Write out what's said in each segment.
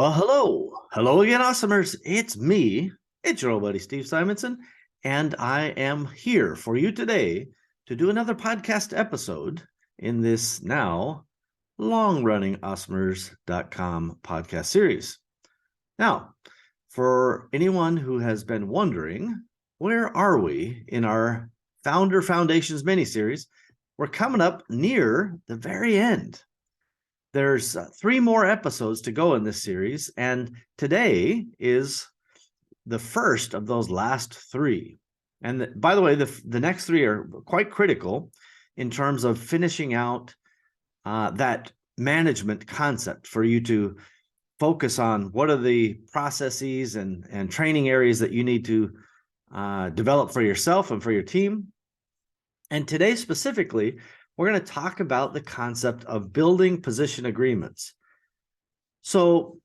Well, hello. Hello again, awesomers. It's me. It's your old buddy, Steve Simonson, and I am here for you today to do another podcast episode in this now long-running awesomers.com podcast series. Now, for anyone who has been wondering, where are we in our Founder Foundations mini-series? We're coming up near the very end. There's three more episodes to go in this series, and today is the first of those last three. And by the way, the next three are quite critical in terms of finishing out that management concept for you to focus on what are the processes and training areas that you need to develop for yourself and for your team. And today specifically, we're going to talk about the concept of building position agreements. So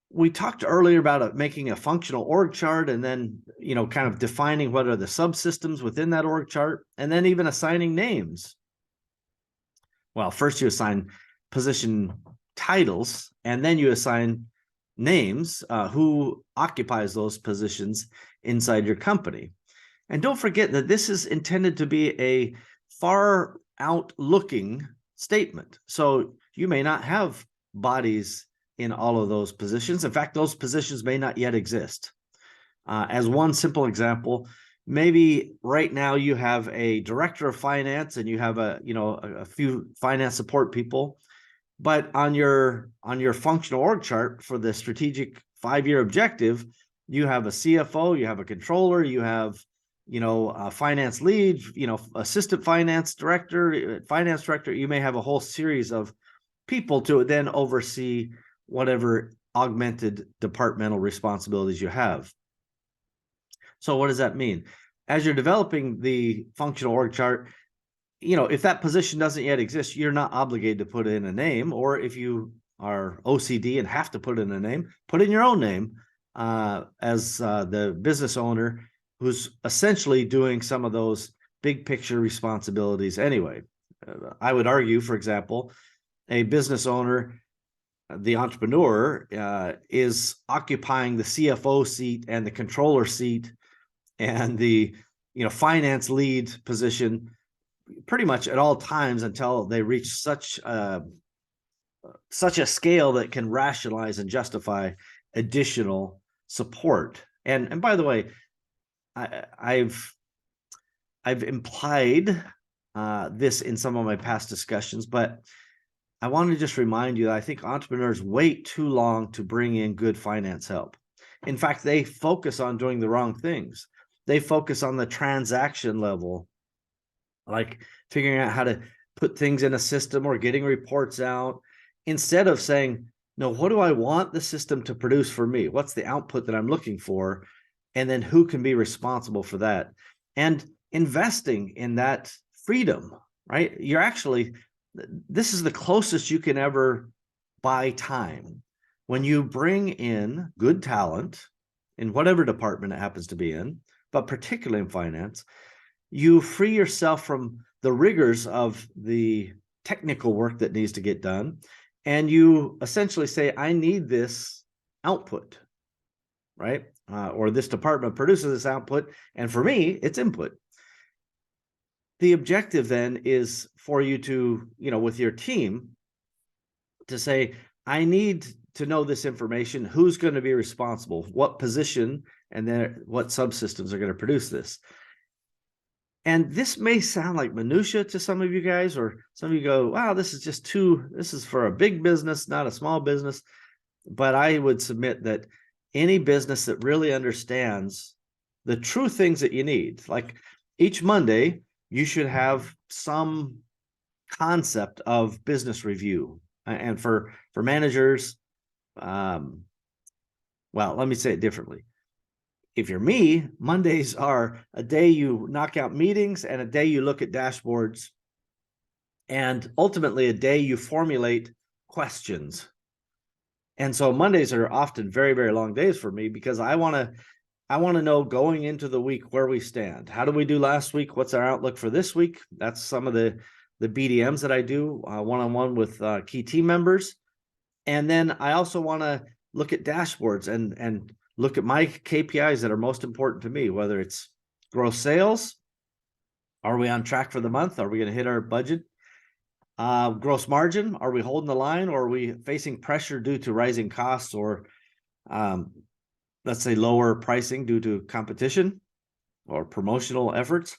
we talked earlier about making a functional org chart and then, kind of defining what are the subsystems within that org chart and then even assigning names. Well, first you assign position titles and then you assign names, who occupies those positions inside your company. And don't forget that this is intended to be a far out looking statement. So you may not have bodies in all of those positions. In fact, those positions may not yet exist. As one simple example, maybe right now you have a director of finance and you have a few finance support people, but on your functional org chart for the strategic 5-year objective, you have a CFO, you have a controller, you have a finance lead, assistant finance director, finance director. You may have a whole series of people to then oversee whatever augmented departmental responsibilities you have. So what does that mean? As you're developing the functional org chart, if that position doesn't yet exist, you're not obligated to put in a name, or if you are OCD and have to put in a name, put in your own name as the business owner who's essentially doing some of those big picture responsibilities anyway. I would argue, for example, a business owner, the entrepreneur, is occupying the CFO seat and the controller seat and the finance lead position pretty much at all times until they reach such a scale that can rationalize and justify additional support. And by the way, I've implied this in some of my past discussions, but I want to just remind you that I think entrepreneurs wait too long to bring in good finance help. In fact, they focus on doing the wrong things. They focus on the transaction level, like figuring out how to put things in a system or getting reports out, instead of saying, no, what do I want the system to produce for me? What's the output that I'm looking for? And then who can be responsible for that? And investing in that freedom, right? This is the closest you can ever buy time. When you bring in good talent in whatever department it happens to be in, but particularly in finance, you free yourself from the rigors of the technical work that needs to get done. And you essentially say, I need this output, right? Or this department produces this output, and for me, it's input. The objective then is for you to, with your team, to say, I need to know this information. Who's going to be responsible? What position? And then what subsystems are going to produce this? And this may sound like minutia to some of you guys, or some of you go, wow, this is for a big business, not a small business. But I would submit that any business that really understands the true things that you need, like each Monday, you should have some concept of business review. And for managers, well, let me say it differently. If you're me, Mondays are a day you knock out meetings and a day you look at dashboards, and ultimately a day you formulate questions. And so Mondays are often very, very long days for me because I want to know going into the week where we stand. How did we do last week? What's our outlook for this week? That's some of the BDMs that I do one-on-one with key team members. And then I also want to look at dashboards and look at my KPIs that are most important to me, whether it's gross sales. Are we on track for the month? Are we going to hit our budget? Gross margin, are we holding the line, or are we facing pressure due to rising costs, or let's say lower pricing due to competition or promotional efforts?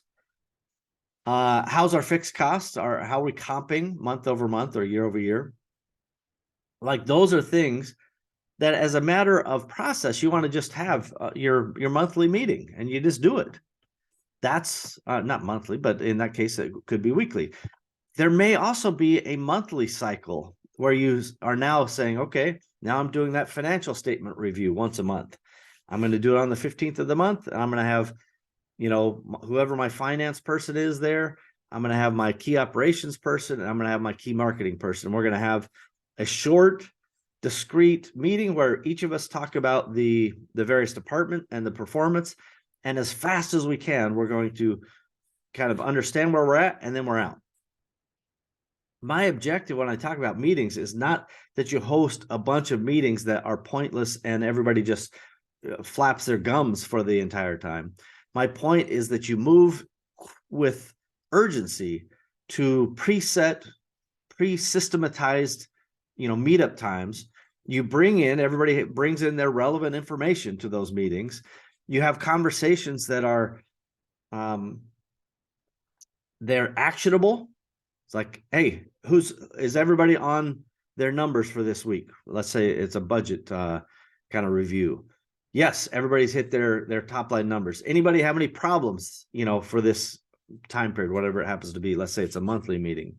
How's our fixed costs? How are we comping month over month or year over year? Like, those are things that, as a matter of process, you want to just have your monthly meeting, and you just do it. That's not monthly, but in that case, it could be weekly. There may also be a monthly cycle where you are now saying, okay, now I'm doing that financial statement review once a month. I'm going to do it on the 15th of the month, and I'm going to have, whoever my finance person is there, I'm going to have my key operations person, and I'm going to have my key marketing person. We're going to have a short, discrete meeting where each of us talk about the various department and the performance. And as fast as we can, we're going to kind of understand where we're at, and then we're out. My objective when I talk about meetings is not that you host a bunch of meetings that are pointless and everybody just flaps their gums for the entire time. My point is that you move with urgency to pre-systematized, meetup times. You everybody brings in their relevant information to those meetings. You have conversations that are, they're actionable. It's like, hey, is everybody on their numbers for this week? Let's say it's a budget kind of review. Yes, everybody's hit their top line numbers. Anybody have any problems, for this time period, whatever it happens to be? Let's say it's a monthly meeting.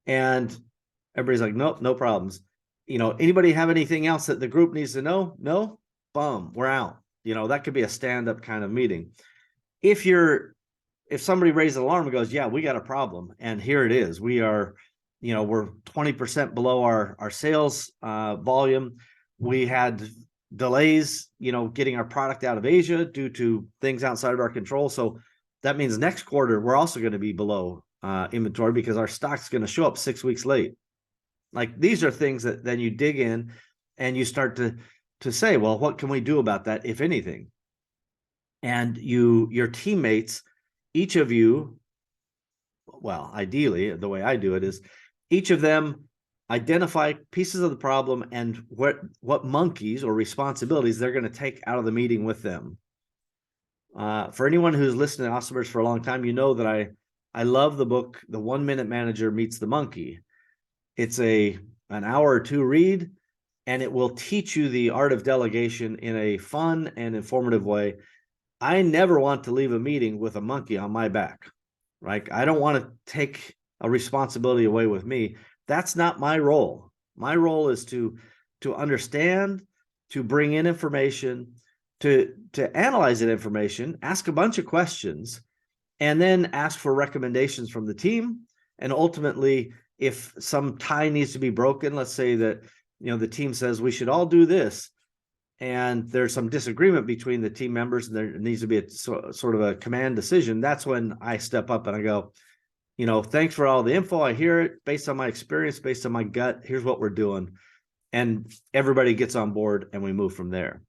And everybody's like, nope, no problems. Anybody have anything else that the group needs to know? No? Boom, we're out. That could be a stand-up kind of meeting. If somebody raises an alarm and goes, yeah, we got a problem, and here it is, we're 20% below our sales volume. We had delays, getting our product out of Asia due to things outside of our control. So that means next quarter, we're also going to be below inventory because our stock's going to show up 6 weeks late. Like, these are things that then you dig in and you start to say, well, what can we do about that, if anything? And your teammates, each of you, well, ideally, the way I do it is each of them identify pieces of the problem and what monkeys or responsibilities they're going to take out of the meeting with them. For anyone who's listened to Awesomers for a long time, you know that I love the book, The 1 Minute Manager Meets the Monkey. It's an hour or two read, and it will teach you the art of delegation in a fun and informative way. I never want to leave a meeting with a monkey on my back, right? I don't want to take a responsibility away with me. That's not my role. My role is to understand, to bring in information, to analyze that information, ask a bunch of questions, and then ask for recommendations from the team. And ultimately, if some tie needs to be broken, let's say that, the team says we should all do this, and there's some disagreement between the team members, and there needs to be a sort of a command decision. That's when I step up and I go, thanks for all the info. I hear it based on my experience, based on my gut. Here's what we're doing. And everybody gets on board and we move from there.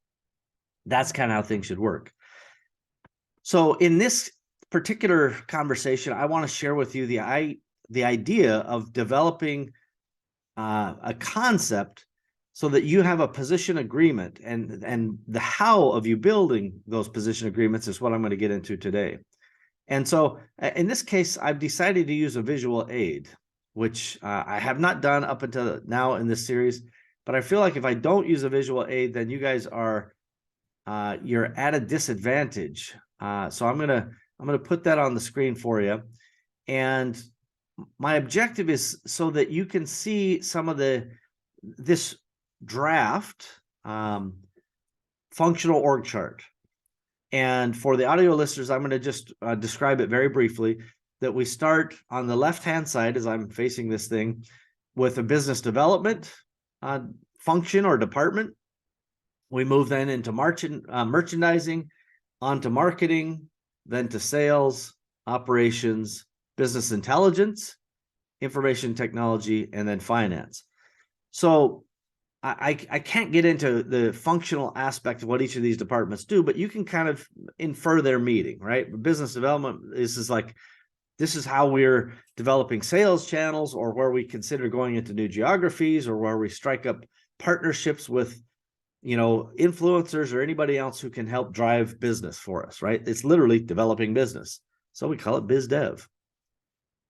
That's kind of how things should work. So in this particular conversation, I want to share with you the idea of developing a concept so that you have a position agreement, and the how of you building those position agreements is what I'm going to get into today. And so in this case, I've decided to use a visual aid, which I have not done up until now in this series, but I feel like if I don't use a visual aid, then you guys you're at a disadvantage. So I'm gonna put that on the screen for you. And my objective is so that you can see some of this draft functional org chart. And for the audio listeners, I'm going to just describe it very briefly, that we start on the left-hand side as I'm facing this thing with a business development function or department. We move then into merchandising, onto marketing, then to sales, operations, business intelligence, information technology, and then finance. So I can't get into the functional aspect of what each of these departments do, but you can kind of infer their meeting, right? Business development is like, this is how we're developing sales channels, or where we consider going into new geographies, or where we strike up partnerships with, influencers or anybody else who can help drive business for us, right? It's literally developing business. So we call it biz dev.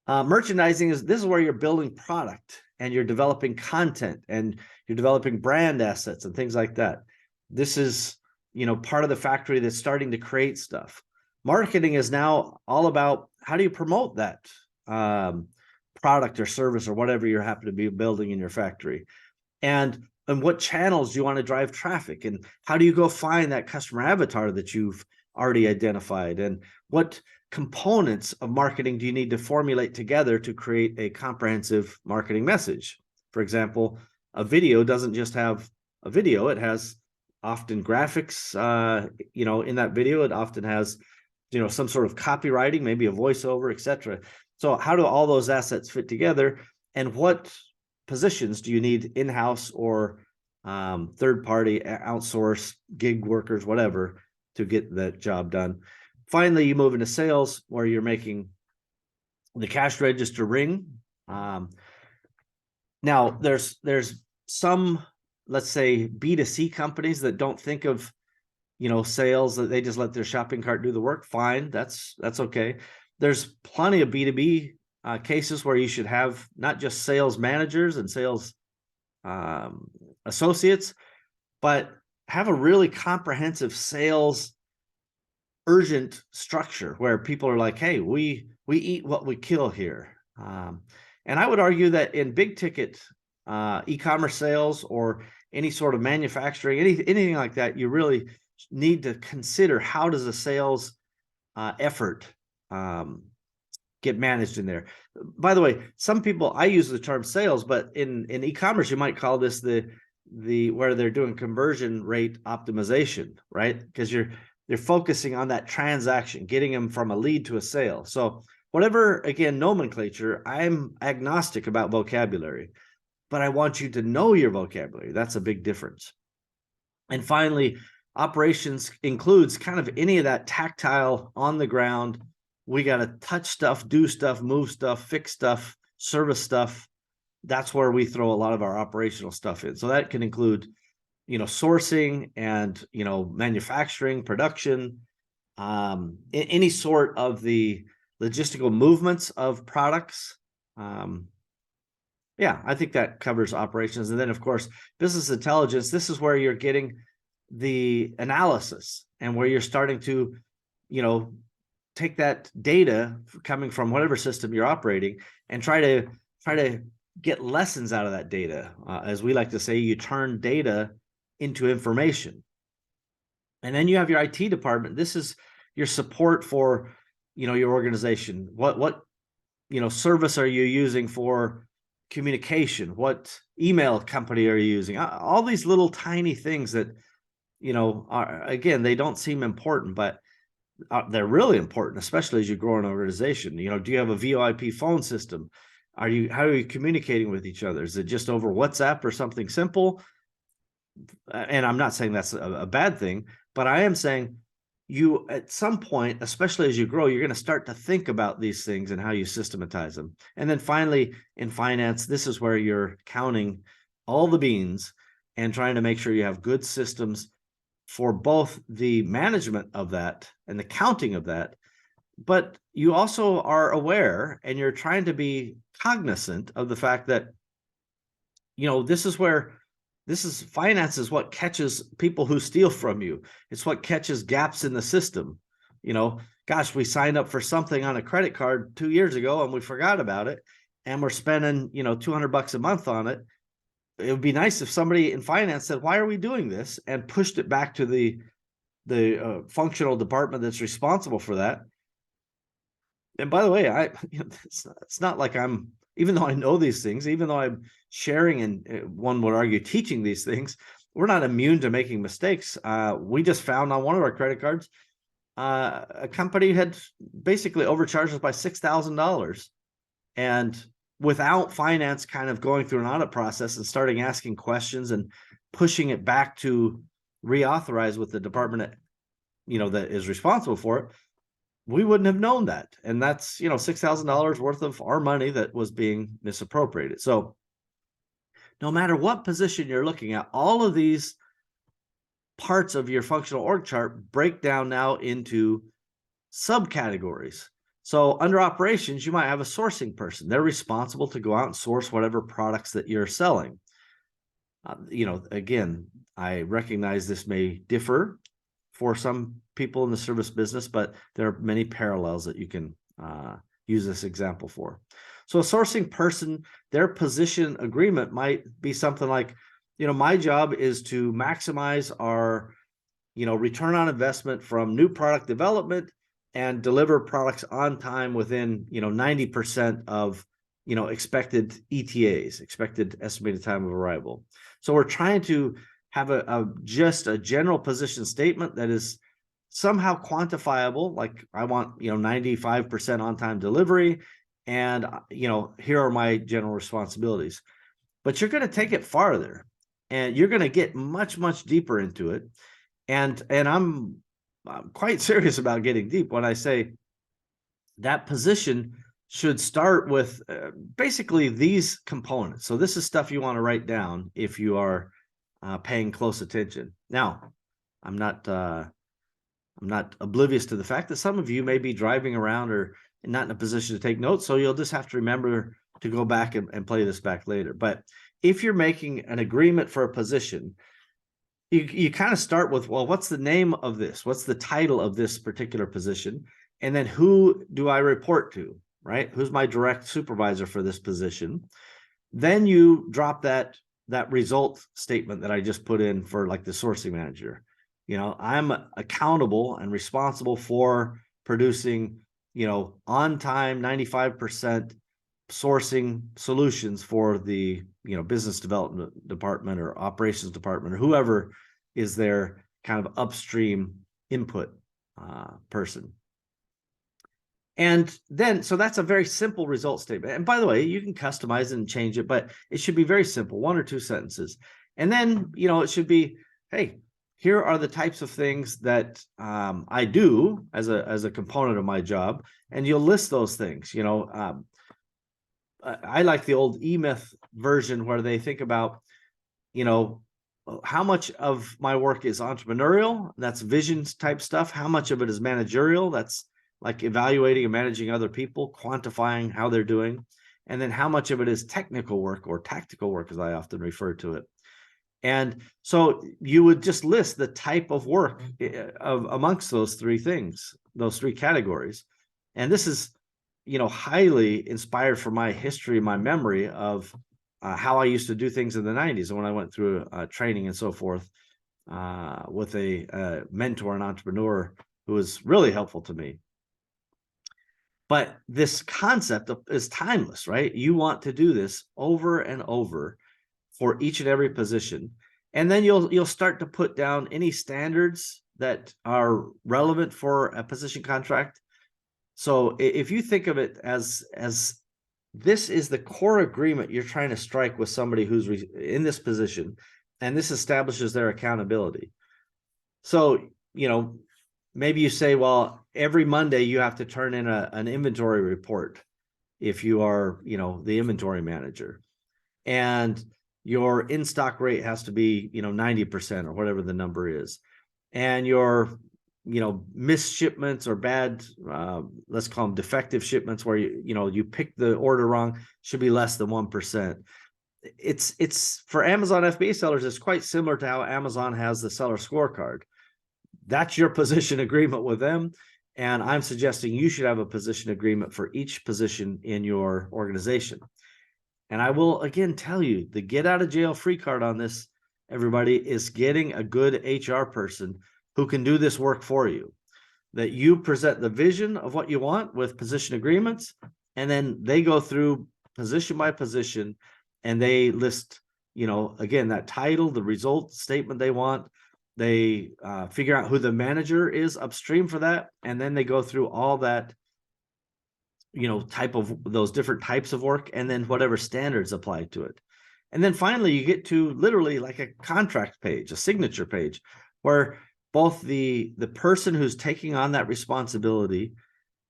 Merchandising this is where you're building product and you're developing content and you're developing brand assets and things like that. This is, part of the factory that's starting to create stuff. Marketing is now all about how do you promote that product or service or whatever you happen to be building in your factory, and what channels do you want to drive traffic, and how do you go find that customer avatar that you've already identified, and what components of marketing do you need to formulate together to create a comprehensive marketing message. For example, a video doesn't just have a video, it has often graphics, in that video. It often has, some sort of copywriting, maybe a voiceover, etc. So how do all those assets fit together, and what positions do you need in-house or third-party, outsource, gig workers, whatever, to get that job done. Finally, you move into sales, where you're making the cash register ring. Now, there's some, let's say, B2C companies that don't think of, sales, that they just let their shopping cart do the work. Fine, that's okay. There's plenty of B2B cases where you should have not just sales managers and sales associates, but have a really comprehensive sales urgent structure where people are like, hey, we eat what we kill here. And I would argue that in big ticket e-commerce sales or any sort of manufacturing, anything like that, you really need to consider, how does a sales effort get managed in there. By the way, some people, I use the term sales, but in e-commerce, you might call this the where they're doing conversion rate optimization, right? Because they're focusing on that transaction, getting them from a lead to a sale. So whatever, again, nomenclature, I'm agnostic about vocabulary, but I want you to know your vocabulary. That's a big difference. And finally, operations includes kind of any of that tactile, on the ground. We got to touch stuff, do stuff, move stuff, fix stuff, service stuff. That's where we throw a lot of our operational stuff in. So that can include, sourcing and, manufacturing, production, any sort of the logistical movements of products. Yeah, I think that covers operations. And then, of course, business intelligence. This is where you're getting the analysis and where you're starting to, take that data coming from whatever system you're operating and try to get lessons out of that data. As we like to say, you turn data into information. And then you have your IT department. This is your support for, your organization. What service are you using for communication? What email company are you using? All these little tiny things that, are, again, they don't seem important, but they're really important, especially as you grow an organization. Do you have a VoIP phone system? How are you communicating with each other? Is it just over WhatsApp or something simple? And I'm not saying that's a bad thing, but I am saying you, at some point, especially as you grow, you're going to start to think about these things and how you systematize them. And then finally, in finance, this is where you're counting all the beans and trying to make sure you have good systems for both the management of that and the counting of that, but you also are aware and you're trying to be cognizant of the fact that, finance is what catches people who steal from you. It's what catches gaps in the system. Gosh, we signed up for something on a credit card 2 years ago and we forgot about it, and we're spending, $200 a month on it. It would be nice if somebody in finance said, why are we doing this? And pushed it back to the functional department that's responsible for that. And by the way, it's not like I'm, even though I know these things, even though I'm sharing and one would argue teaching these things, we're not immune to making mistakes. We just found on one of our credit cards, a company had basically overcharged us by $6,000. And without finance kind of going through an audit process and starting asking questions and pushing it back to reauthorize with the department that, that is responsible for it, we wouldn't have known that. And that's, $6,000 worth of our money that was being misappropriated. So no matter what position you're looking at, all of these parts of your functional org chart break down now into subcategories. So under operations, you might have a sourcing person. They're responsible to go out and source whatever products that you're selling. Again, I recognize this may differ for some people in the service business, but there are many parallels that you can use this example for. So a sourcing person, their position agreement might be something like, my job is to maximize our, return on investment from new product development and deliver products on time within, 90% of, expected ETAs, expected estimated time of arrival. So we're trying to have just a general position statement that is somehow quantifiable. Like I want, 95% on-time delivery, and, here are my general responsibilities. But you're going to take it farther, and you're going to get much, much deeper into it. And I'm quite serious about getting deep when I say that position should start with basically these components. So this is stuff you want to write down if you are paying close attention. Now, I'm not oblivious to the fact that some of you may be driving around or not in a position to take notes, so you'll just have to remember to go back and play this back later. But if you're making an agreement for a position, you kind of start with, well, what's the name of this? What's the title of this particular position? And then who do I report to, right? Who's my direct supervisor for this position? Then you drop that result statement that I just put in for like the sourcing manager. I'm accountable and responsible for producing, on time, 95% sourcing solutions for the, business development department or operations department or whoever is their kind of upstream input person. And then, so that's a very simple result statement. And by the way, you can customize it and change it, but it should be very simple, 1 or 2 sentences. And then, it should be, hey, here are the types of things that I do as a component of my job. And you'll list those things. I like the old E-Myth version where they think about, how much of my work is entrepreneurial, that's visions type stuff. How much of it is managerial, that's like evaluating and managing other people, quantifying how they're doing. And then how much of it is technical work or tactical work, as I often refer to it. And so you would just list the type of work amongst those 3 things, those 3 categories. And this is, highly inspired from my history, my memory of how I used to do things in the 90s when I went through training and so forth with a mentor and entrepreneur who was really helpful to me. But this concept is timeless, right? You want to do this over and over for each and every position. And then you'll start to put down any standards that are relevant for a position contract. So if you think of it as this is the core agreement you're trying to strike with somebody who's in this position, and this establishes their accountability. So, maybe you say, well, every Monday you have to turn in an inventory report if you are, the inventory manager. And your in-stock rate has to be, 90% or whatever the number is. And your, missed shipments or bad, let's call them defective shipments where, you picked the order wrong, should be less than 1%. It's for Amazon FBA sellers, it's quite similar to how Amazon has the seller scorecard. That's your position agreement with them. And I'm suggesting you should have a position agreement for each position in your organization. And I will again tell you, the get out of jail free card on this, everybody, is getting a good HR person who can do this work for you. That you present the vision of what you want with position agreements, and then they go through position by position and they list, again, that title, the result statement they want. They figure out who the manager is upstream for that, and then they go through all that, type of those different types of work, and then whatever standards apply to it. And then finally, you get to literally like a contract page, a signature page, where both the person who's taking on that responsibility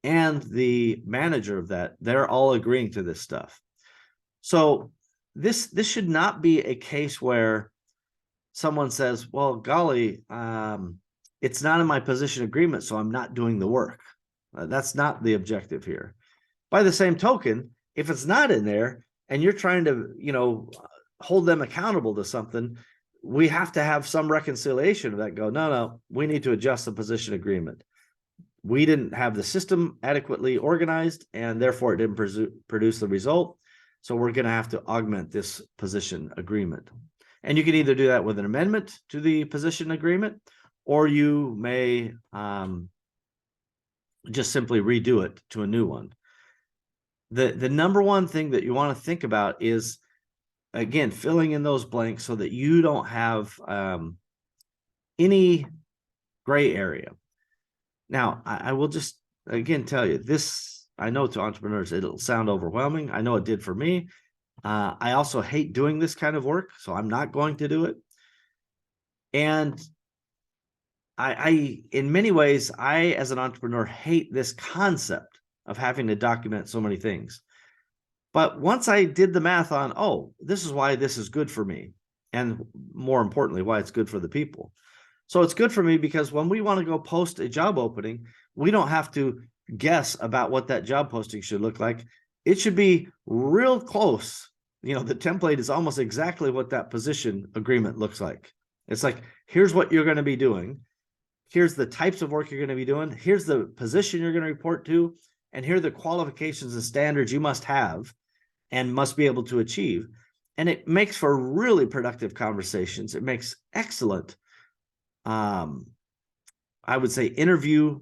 and the manager of that, they're all agreeing to this stuff. So this should not be a case where someone says, well, golly, it's not in my position agreement, so I'm not doing the work. That's not the objective here. By the same token, if it's not in there and you're trying to, hold them accountable to something, we have to have some reconciliation of that. Go, no, we need to adjust the position agreement. We didn't have the system adequately organized, and therefore it didn't produce the result. So we're going to have to augment this position agreement. And you can either do that with an amendment to the position agreement, or you may just simply redo it to a new one. The number one thing that you want to think about is, again, filling in those blanks so that you don't have any gray area. Now, I will just, again, tell you this. I know to entrepreneurs, it'll sound overwhelming. I know it did for me. I also hate doing this kind of work, so I'm not going to do it. And I in many ways, I, as an entrepreneur, hate this concept of having to document so many things. But once I did the math on, oh, this is why this is good for me, and more importantly, why it's good for the people. So it's good for me because when we want to go post a job opening, we don't have to guess about what that job posting should look like. It should be real close. The template is almost exactly what that position agreement looks like. It's like, here's what you're going to be doing. Here's the types of work you're going to be doing. Here's the position you're going to report to. And here are the qualifications and standards you must have and must be able to achieve. And it makes for really productive conversations. It makes excellent, I would say, interview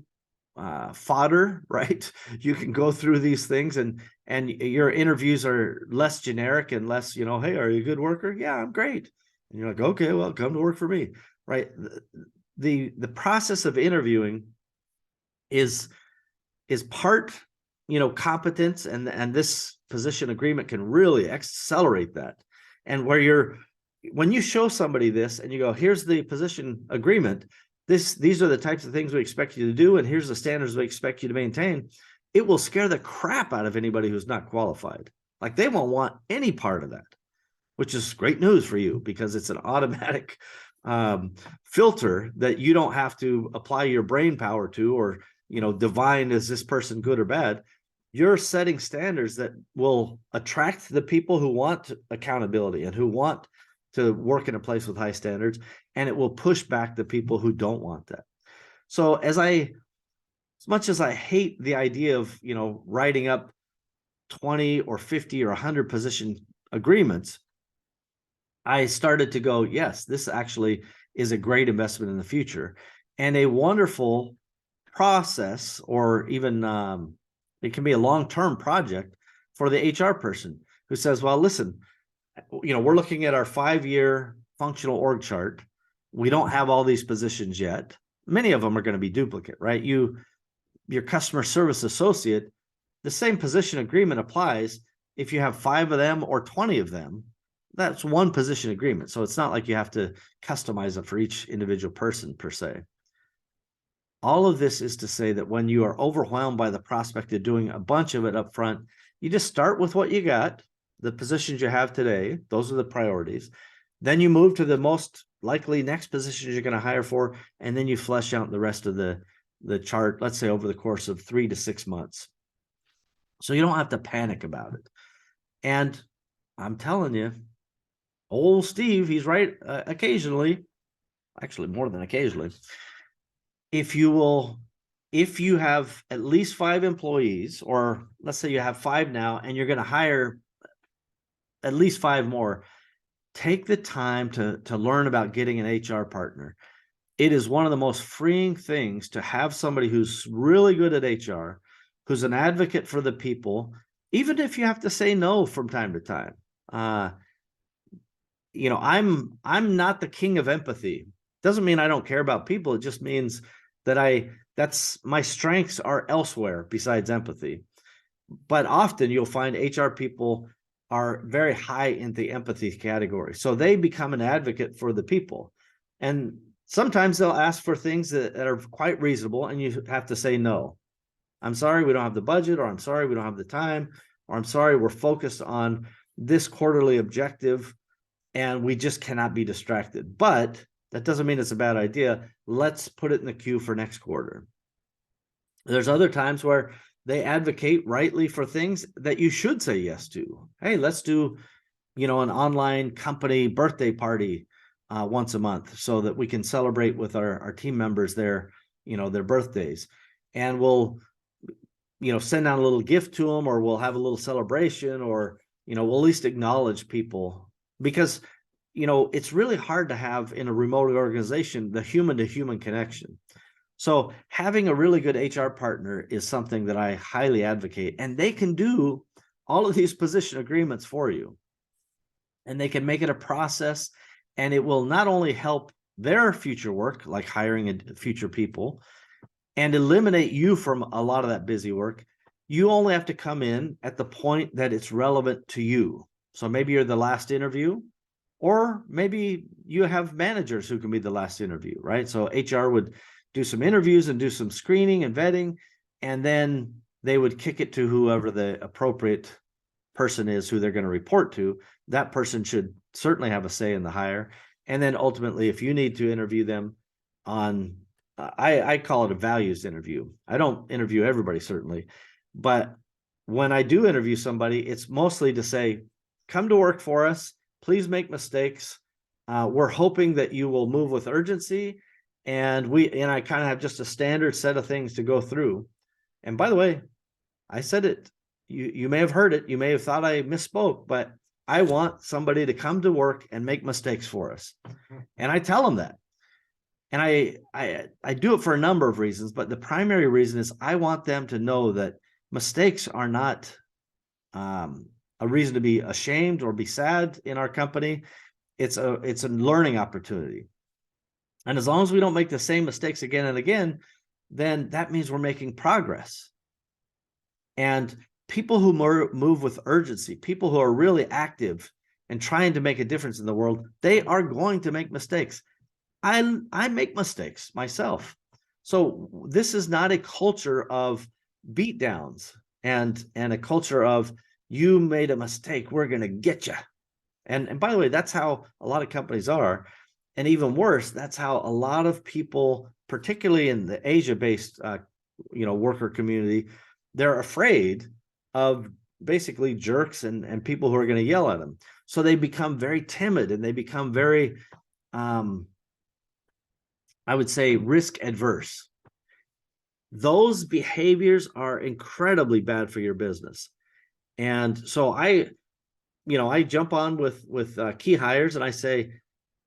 fodder, right? You can go through these things and your interviews are less generic and less, hey, are you a good worker? Yeah, I'm great. And you're like, okay, well, come to work for me, right? The process of interviewing is part, competence, and this position agreement can really accelerate that. And when you show somebody this and you go, here's the position agreement, these are the types of things we expect you to do, and here's the standards we expect you to maintain, it will scare the crap out of anybody who's not qualified. Like, they won't want any part of that, which is great news for you because it's an automatic filter that you don't have to apply your brain power to, or divine, is this person good or bad? You're setting standards that will attract the people who want accountability and who want to work in a place with high standards, and it will push back the people who don't want that. So as much as I hate the idea of, writing up 20 or 50 or 100 position agreements, I started to go, yes, this actually is a great investment in the future and a wonderful process, or even it can be a long-term project for the HR person who says, well, listen, we're looking at our 5-year functional org chart. We don't have all these positions yet. Many of them are going to be duplicate, right? Your customer service associate, the same position agreement applies if you have 5 of them or 20 of them. That's one position agreement. So it's not like you have to customize it for each individual person per se. All of this is to say that when you are overwhelmed by the prospect of doing a bunch of it up front, you just start with what you got, the positions you have today. Those are the priorities. Then you move to the most likely next positions you're going to hire for, and then you flesh out the rest of the chart, let's say over the course of 3 to 6 months. So you don't have to panic about it. And I'm telling you, old Steve, he's right occasionally, actually more than occasionally. If you have at least 5 employees, or let's say you have 5 now and you're going to hire at least 5 more, take the time to learn about getting an HR partner. It is one of the most freeing things to have somebody who's really good at HR, who's an advocate for the people, even if you have to say no from time to time. I'm not the king of empathy. Doesn't mean I don't care about people. It just means that that's my strengths are elsewhere besides empathy. But often you'll find HR people are very high in the empathy category. So they become an advocate for the people. And sometimes they'll ask for things that are quite reasonable, and you have to say no. I'm sorry, we don't have the budget, or I'm sorry, we don't have the time, or I'm sorry, we're focused on this quarterly objective and we just cannot be distracted. But that doesn't mean it's a bad idea. Let's put it in the queue for next quarter. There's other times where they advocate rightly for things that you should say yes to. Hey, let's do, an online company birthday party once a month so that we can celebrate with our team members their birthdays. And we'll, send out a little gift to them, or we'll have a little celebration, or, we'll at least acknowledge people, because, it's really hard to have in a remote organization the human to human connection. So having a really good HR partner is something that I highly advocate, and they can do all of these position agreements for you, and they can make it a process, and it will not only help their future work, like hiring future people, and eliminate you from a lot of that busy work. You only have to come in at the point that it's relevant to you. So maybe you're the last interview, or maybe you have managers who can be the last interview, right? So HR would do some interviews and do some screening and vetting, and then they would kick it to whoever the appropriate person is who they're going to report to. That person should certainly have a say in the hire. And then ultimately, if you need to interview them on, I call it a values interview. I don't interview everybody, certainly, but when I do interview somebody, it's mostly to say, come to work for us, please make mistakes. We're hoping that you will move with urgency. And I kind of have just a standard set of things to go through. And by the way, I said it, you may have heard it, you may have thought I misspoke, but I want somebody to come to work and make mistakes for us. And I tell them that. And I do it for a number of reasons, but the primary reason is I want them to know that mistakes are not a reason to be ashamed or be sad in our company. It's a learning opportunity. And as long as we don't make the same mistakes again and again, then that means we're making progress. And people who move with urgency, people who are really active and trying to make a difference in the world, they are going to make mistakes. I make mistakes myself. So this is not a culture of beat downs and a culture of, you made a mistake, we're going to get you. And by the way, that's how a lot of companies are. And even worse, that's how a lot of people, particularly in the Asia-based, worker community, they're afraid of basically jerks and people who are going to yell at them. So they become very timid, and they become very, I would say, risk adverse. Those behaviors are incredibly bad for your business. And so I jump on with key hires, and I say,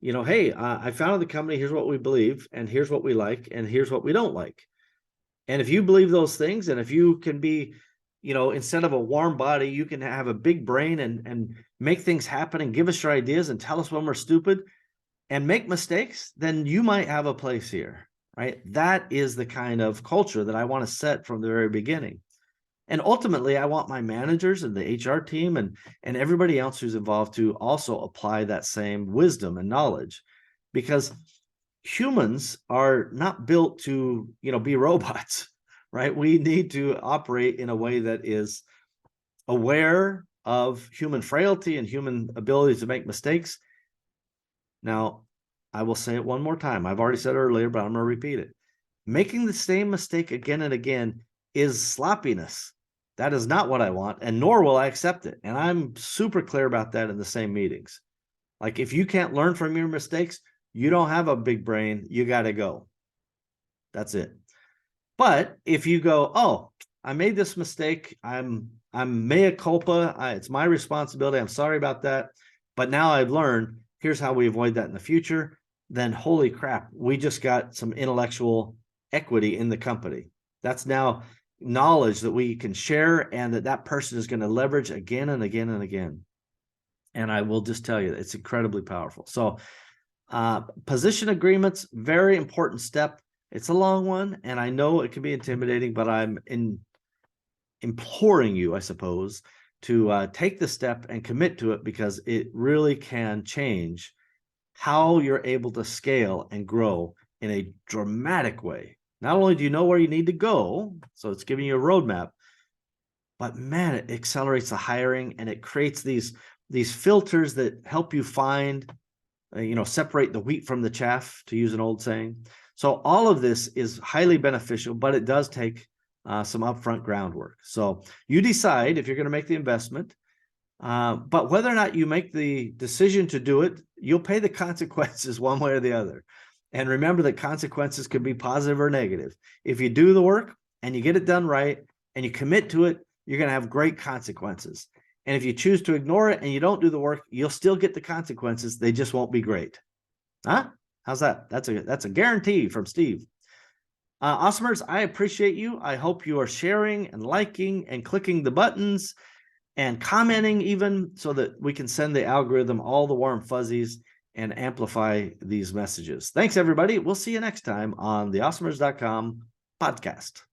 hey, I founded the company. Here's what we believe, and here's what we like, and here's what we don't like. And if you believe those things, and if you can be, instead of a warm body, you can have a big brain and make things happen and give us your ideas and tell us when we're stupid and make mistakes, then you might have a place here, right? That is the kind of culture that I want to set from the very beginning. And ultimately, I want my managers and the HR team and everybody else who's involved to also apply that same wisdom and knowledge, because humans are not built to, be robots, right? We need to operate in a way that is aware of human frailty and human ability to make mistakes. Now, I will say it one more time. I've already said it earlier, but I'm going to repeat it. Making the same mistake again and again is sloppiness. That is not what I want, and nor will I accept it. And I'm super clear about that in the same meetings. Like, if you can't learn from your mistakes, you don't have a big brain. You got to go. That's it. But if you go, oh, I made this mistake, I'm mea culpa, it's my responsibility, I'm sorry about that, but now I've learned, here's how we avoid that in the future, then holy crap, we just got some intellectual equity in the company. That's now knowledge that we can share, and that person is going to leverage again and again and again. And I will just tell you, it's incredibly powerful. So position agreements, very important step. It's a long one, and I know it can be intimidating, but I'm imploring you, I suppose, to take the step and commit to it, because it really can change how you're able to scale and grow in a dramatic way. Not only do you know where you need to go, so it's giving you a roadmap, but man, it accelerates the hiring, and it creates these filters that help you find, separate the wheat from the chaff, to use an old saying. So all of this is highly beneficial, but it does take some upfront groundwork. So you decide if you're going to make the investment, but whether or not you make the decision to do it, you'll pay the consequences one way or the other. And remember that consequences could be positive or negative. If you do the work and you get it done right and you commit to it, you're going to have great consequences. And if you choose to ignore it and you don't do the work, you'll still get the consequences. They just won't be great. Huh? How's that? That's a guarantee from Steve. Awesomers, I appreciate you. I hope you are sharing and liking and clicking the buttons and commenting even, so that we can send the algorithm all the warm fuzzies and amplify these messages. Thanks, everybody. We'll see you next time on the Awesomers.com podcast.